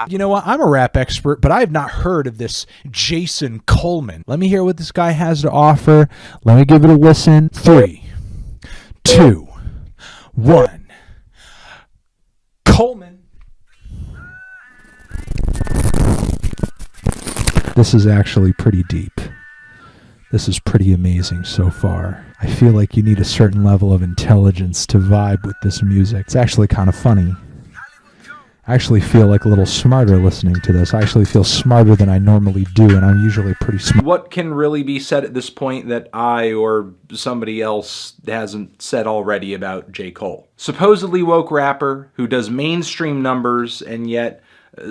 You know what? I'm a rap expert, but I have not heard of this Jason Coleman. Let me hear what this guy has to offer. Let me give it a listen. 3, 2, 1. Coleman. This is actually pretty deep. This is pretty amazing so far. I feel like you need a certain level of intelligence to vibe with this music. It's actually kind of funny. I actually feel like a little smarter listening to this. I actually feel smarter than I normally do, and I'm usually pretty smart. What can really be said at this point that I or somebody else hasn't said already about J. Cole? Supposedly woke rapper who does mainstream numbers and yet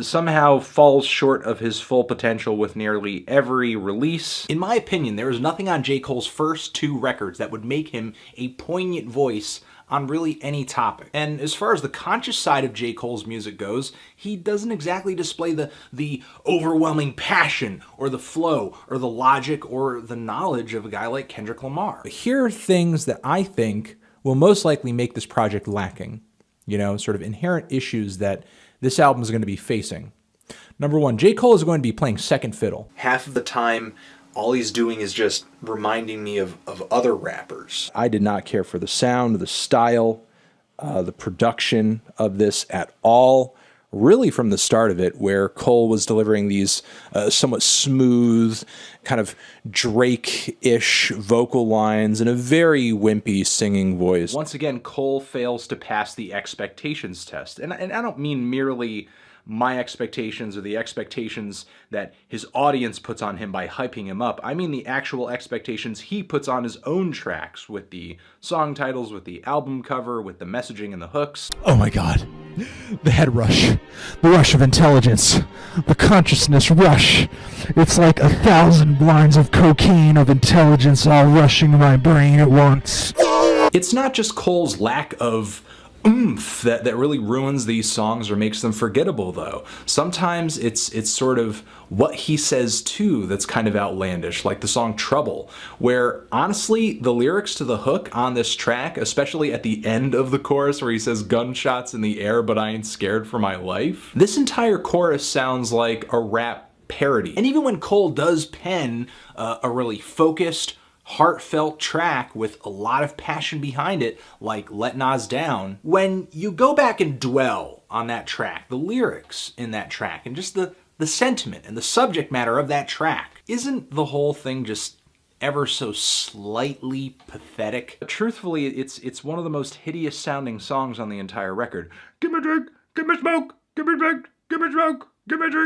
somehow falls short of his full potential with nearly every release. In my opinion, there is nothing on J. Cole's first 2 records that would make him a poignant voice on really any topic. And as far as the conscious side of J. Cole's music goes, he doesn't exactly display the overwhelming passion or the flow or the logic or the knowledge of a guy like Kendrick Lamar. Here are things that I think will most likely make this project lacking. You know, sort of inherent issues that this album is going to be facing. Number 1, J. Cole is going to be playing second fiddle. Half of the time, all he's doing is just reminding me of other rappers. I did not care for the sound, the style, the production of this at all. Really from the start of it, where Cole was delivering these somewhat smooth, kind of Drake-ish vocal lines in a very wimpy singing voice. Once again, Cole fails to pass the expectations test. And I don't mean merely my expectations or the expectations that his audience puts on him by hyping him up. I mean the actual expectations he puts on his own tracks, with the song titles, with the album cover, with the messaging and the hooks. Oh my God. The head rush. The rush of intelligence. The consciousness rush. It's like 1,000 blinds of cocaine of intelligence all rushing my brain at once. It's not just Cole's lack of oomph that really ruins these songs or makes them forgettable, though. Sometimes it's sort of what he says too that's kind of outlandish, like the song Trouble, where honestly the lyrics to the hook on this track, especially at the end of the chorus where he says gunshots in the air but I ain't scared for my life, this entire chorus sounds like a rap parody. And even when Cole does pen a really focused, heartfelt track with a lot of passion behind it, like Let Nas Down, when you go back and dwell on that track, the lyrics in that track, and just the sentiment and the subject matter of that track, isn't the whole thing just ever so slightly pathetic? But truthfully, it's one of the most hideous sounding songs on the entire record. Give me a drink, give me smoke, give me a drink, give me a smoke.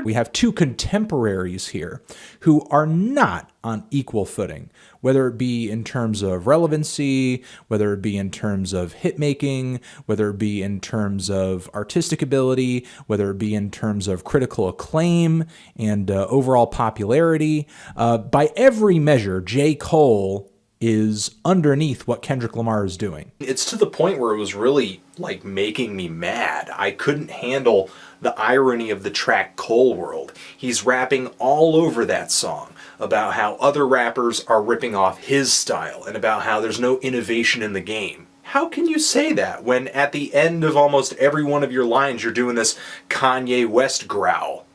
We have 2 contemporaries here who are not on equal footing, whether it be in terms of relevancy, whether it be in terms of hit making, whether it be in terms of artistic ability, whether it be in terms of critical acclaim and overall popularity. By every measure, J. Cole is underneath what Kendrick Lamar is doing. It's to the point where it was really like making me mad. I couldn't handle the irony of the track Cole World. He's rapping all over that song about how other rappers are ripping off his style and about how there's no innovation in the game. How can you say that when at the end of almost every one of your lines you're doing this Kanye West growl?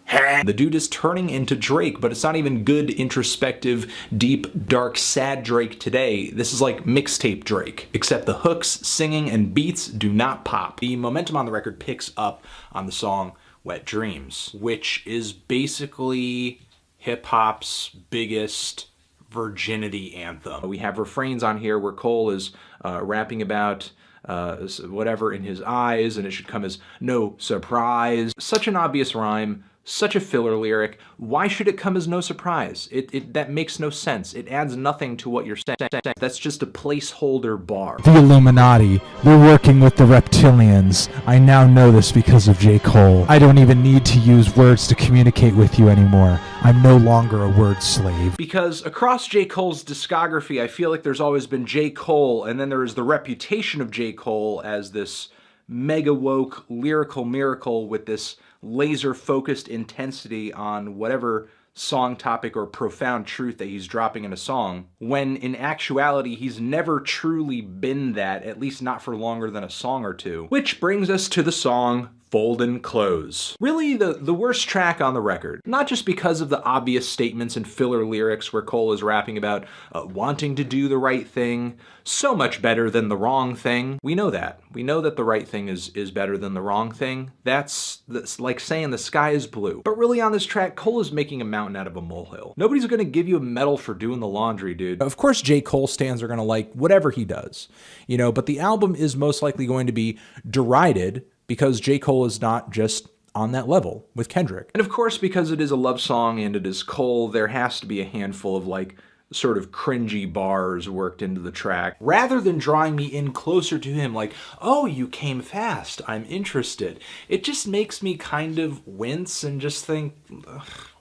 The dude is turning into Drake, but it's not even good, introspective, deep, dark, sad Drake today. This is like mixtape Drake, except the hooks, singing, and beats do not pop. The momentum on the record picks up on the song Wet Dreams, which is basically hip-hop's biggest virginity anthem. We have refrains on here where Cole is rapping about whatever in his eyes, and it should come as no surprise. Such an obvious rhyme. Such a filler lyric. Why should it come as no surprise? That makes no sense. It adds nothing to what you're saying. That's just a placeholder bar. The Illuminati. They're working with the reptilians. I now know this because of J. Cole. I don't even need to use words to communicate with you anymore. I'm no longer a word slave. Because across J. Cole's discography, I feel like there's always been J. Cole, and then there is the reputation of J. Cole as this mega woke lyrical miracle with this laser-focused intensity on whatever song topic or profound truth that he's dropping in a song, when in actuality he's never truly been that, at least not for longer than a song or two. Which brings us to the song Fold and Close. Really the worst track on the record. Not just because of the obvious statements and filler lyrics where Cole is rapping about wanting to do the right thing, so much better than the wrong thing. We know that. We know that the right thing is better than the wrong thing. That's like saying the sky is blue. But really on this track, Cole is making a mountain out of a molehill. Nobody's gonna give you a medal for doing the laundry, dude. Of course J. Cole stans are gonna like whatever he does, you know, but the album is most likely going to be derided because J. Cole is not just on that level with Kendrick. And of course, because it is a love song and it is Cole, there has to be a handful of like sort of cringy bars worked into the track, rather than drawing me in closer to him like, oh, you came fast, I'm interested. It just makes me kind of wince and just think,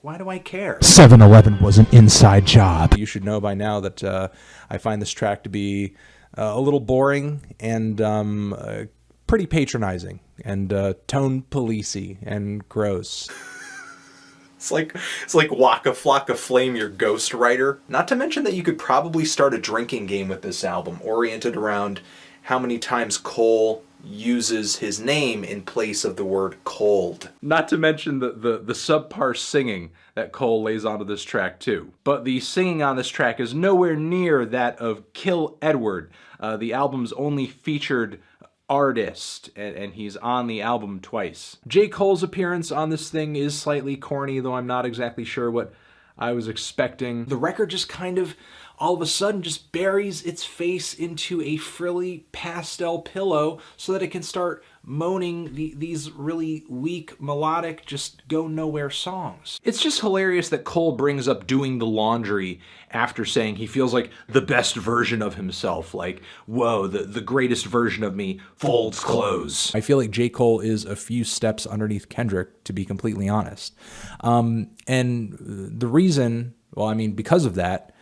why do I care? 7-Eleven was an inside job. You should know by now that I find this track to be a little boring and pretty patronizing and tone policey and gross. It's like Waka Flocka Flame, your ghostwriter. Not to mention that you could probably start a drinking game with this album, oriented around how many times Cole uses his name in place of the word cold. Not to mention the subpar singing that Cole lays onto this track too. But the singing on this track is nowhere near that of Kill Edward, the album's only featured artist, and he's on the album twice. J. Cole's appearance on this thing is slightly corny, though I'm not exactly sure what I was expecting. The record just kind of, all of a sudden, just buries its face into a frilly pastel pillow so that it can start moaning these really weak, melodic, just go-nowhere songs. It's just hilarious that Cole brings up doing the laundry after saying he feels like the best version of himself. Like, whoa, the greatest version of me folds clothes. I feel like J. Cole is a few steps underneath Kendrick, to be completely honest. And the reason, well, I mean, because of that,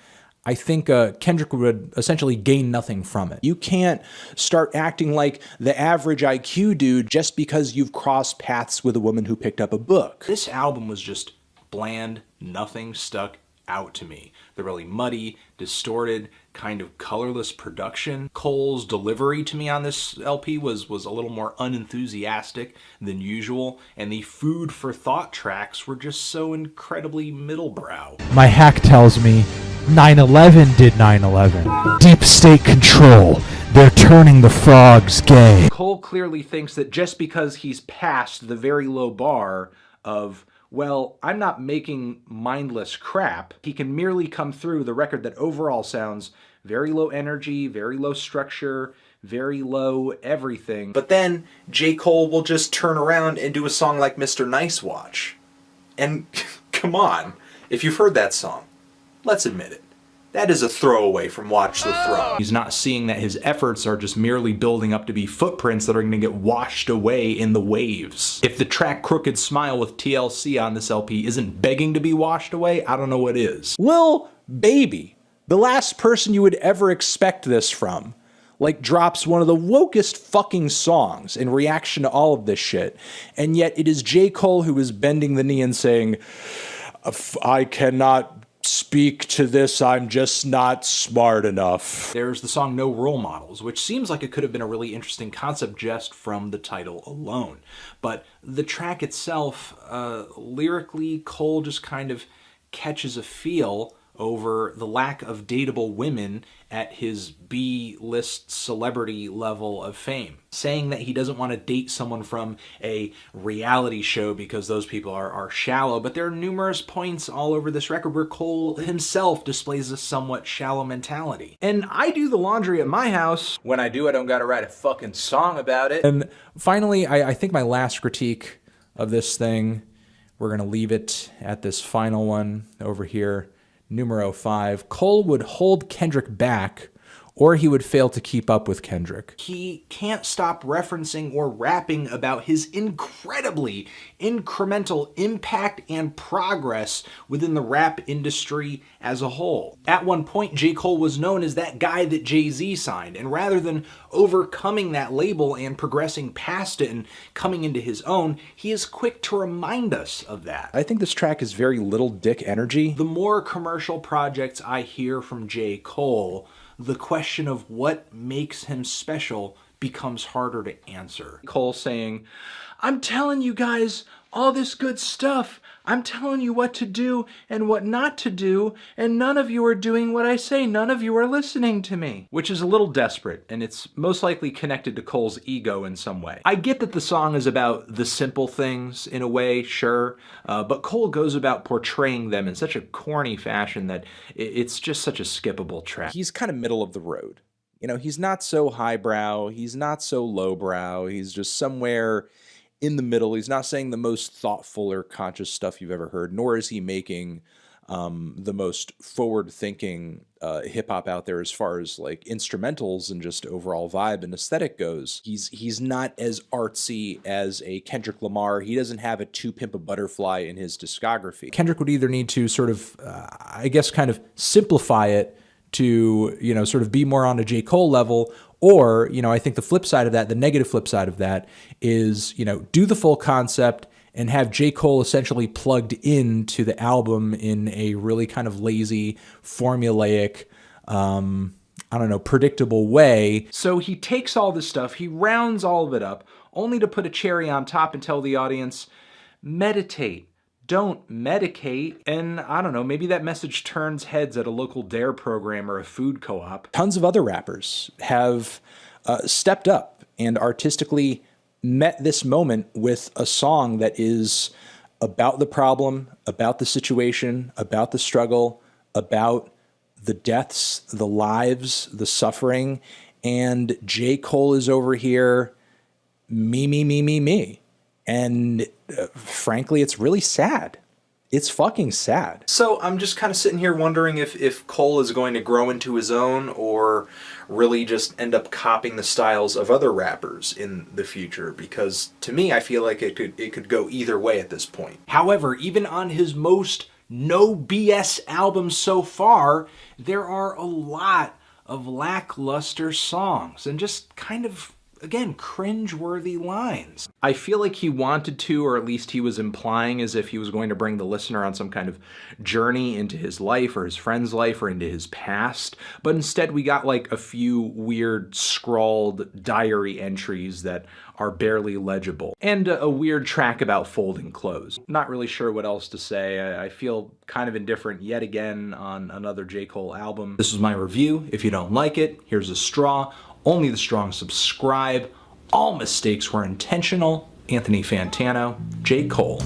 I think Kendrick would essentially gain nothing from it. You can't start acting like the average IQ dude just because you've crossed paths with a woman who picked up a book. This album was just bland, nothing stuck out to me. The really muddy, distorted, kind of colorless production. Cole's delivery to me on this LP was a little more unenthusiastic than usual, and the food for thought tracks were just so incredibly middlebrow. My hack tells me 9/11 did 9/11. Deep state control. They're turning the frogs gay. Cole clearly thinks that just because he's past the very low bar of, well, I'm not making mindless crap, he can merely come through the record that overall sounds very low energy, very low structure, very low everything. But then J. Cole will just turn around and do a song like Mr. Nice Watch. And come on, if you've heard that song, let's admit it. That is a throwaway from Watch the Throne. He's not seeing that his efforts are just merely building up to be footprints that are going to get washed away in the waves. If the track Crooked Smile with TLC on this LP isn't begging to be washed away, I don't know what is. Lil Baby, the last person you would ever expect this from, like drops one of the wokest fucking songs in reaction to all of this shit, and yet it is J. Cole who is bending the knee and saying, I cannot speak to this, I'm just not smart enough. There's the song No Role Models, which seems like it could have been a really interesting concept just from the title alone. But the track itself, lyrically, Cole just kind of catches a feel over the lack of dateable women at his B-list celebrity level of fame. Saying that he doesn't want to date someone from a reality show because those people are shallow, but there are numerous points all over this record where Cole himself displays a somewhat shallow mentality. And I do the laundry at my house. When I do, I don't gotta write a fucking song about it. And finally, I think my last critique of this thing, we're gonna leave it at this final one over here. Numero 5, Cole would hold Kendrick back, or he would fail to keep up with Kendrick. He can't stop referencing or rapping about his incredibly incremental impact and progress within the rap industry as a whole. At one point, J. Cole was known as that guy that Jay-Z signed, and rather than overcoming that label and progressing past it and coming into his own, he is quick to remind us of that. I think this track is very Little Dick energy. The more commercial projects I hear from J. Cole, the question of what makes him special becomes harder to answer. Cole saying, I'm telling you guys all this good stuff. I'm telling you what to do and what not to do, and none of you are doing what I say. None of you are listening to me. Which is a little desperate, and it's most likely connected to Cole's ego in some way. I get that the song is about the simple things in a way, sure, but Cole goes about portraying them in such a corny fashion that it's just such a skippable track. He's kind of middle of the road. You know, he's not so highbrow, he's not so lowbrow, he's just somewhere in the middle. He's not saying the most thoughtful or conscious stuff you've ever heard, nor is he making the most forward-thinking hip-hop out there as far as like instrumentals and just overall vibe and aesthetic goes. He's not as artsy as a Kendrick Lamar. He doesn't have a To Pimp a Butterfly in his discography. Kendrick would either need to sort of, I guess, kind of simplify it to, you know, sort of be more on a J. Cole level, or, you know, I think the flip side of that, the negative flip side of that is, you know, do the full concept and have J. Cole essentially plugged into the album in a really kind of lazy, formulaic, I don't know, predictable way. So he takes all this stuff, he rounds all of it up, only to put a cherry on top and tell the audience, meditate. Don't medicate. And I don't know, maybe that message turns heads at a local DARE program or a food co-op. Tons of other rappers have stepped up and artistically met this moment with a song that is about the problem, about the situation, about the struggle, about the deaths, the lives, the suffering. And J. Cole is over here, me. And frankly, it's really sad. It's fucking sad. So I'm just kind of sitting here wondering if Cole is going to grow into his own or really just end up copying the styles of other rappers in the future, because to me, I feel like it could go either way at this point. However, even on his most no BS albums so far, there are a lot of lackluster songs and just kind of, again, cringe-worthy lines. I feel like he wanted to, or at least he was implying as if he was going to bring the listener on some kind of journey into his life or his friend's life or into his past, but instead we got like a few weird scrawled diary entries that are barely legible, and a weird track about folding clothes. Not really sure what else to say. I feel kind of indifferent yet again on another J. Cole album. This is my review. If you don't like it, here's a straw. Only the strong subscribe. All mistakes were intentional. Anthony Fantano, J. Cole.